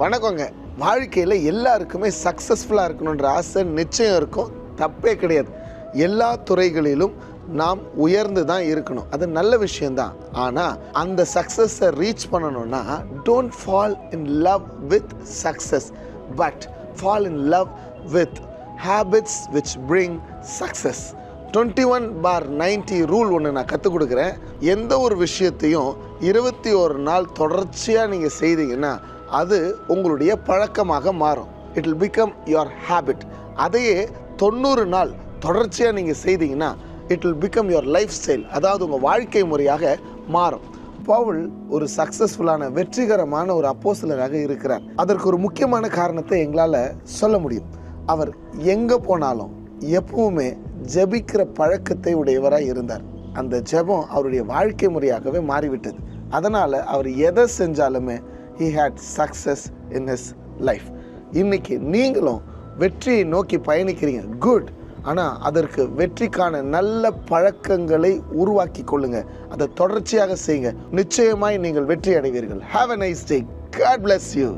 வணக்கங்க. வாழ்க்கையில் எல்லாருக்குமே சக்ஸஸ்ஃபுல்லாக இருக்கணுன்ற ஆசை நிச்சயம் இருக்கும், தப்பே கிடையாது. எல்லா துறைகளிலும் நாம் உயர்ந்து தான் இருக்கணும், அது நல்ல விஷயந்தான். ஆனால் அந்த சக்ஸஸை ரீச் பண்ணணும்னா don't fall in love with success, but fall in love with habits which bring success. 21/90 rule ஒன்று நான் கற்றுக் கொடுக்குறேன். எந்த ஒரு விஷயத்தையும் 21 நாள் தொடர்ச்சியாக நீங்கள் செய்தீங்கன்னா அது உங்களுடைய பழக்கமாக மாறும். It will become your habit. அதையே 90 நாள் தொடர்ச்சியாக நீங்கள் செய்தீங்கன்னா it will become your lifestyle, அதாவது உங்கள் வாழ்க்கை முறையாக மாறும். பவுல் ஒரு சக்ஸஸ்ஃபுல்லான வெற்றிகரமான ஒரு அப்போஸ்தலராக இருக்கிறார். அதற்கு ஒரு முக்கியமான காரணத்தை எங்களால் சொல்ல முடியும். அவர் எங்கே போனாலும் எப்பவுமே ஜெபிக்கிற பழக்கத்தை உடையவராக இருந்தார். அந்த ஜெபம் அவருடைய வாழ்க்கை முறையாகவே மாறிவிட்டது. அதனால் அவர் எதை செஞ்சாலுமே he had success in his life. இன்னைக்கு நீங்களும் வெற்றியை நோக்கி பயணிக்கிறீங்க, குட். ஆனால் அதற்கு வெற்றிக்கான நல்ல பழக்கங்களை உருவாக்கி கொள்ளுங்க, அதை தொடர்ச்சியாக செய்யுங்க. நிச்சயமாய் நீங்கள் வெற்றி அடைவீர்கள். Have a nice day. God bless you.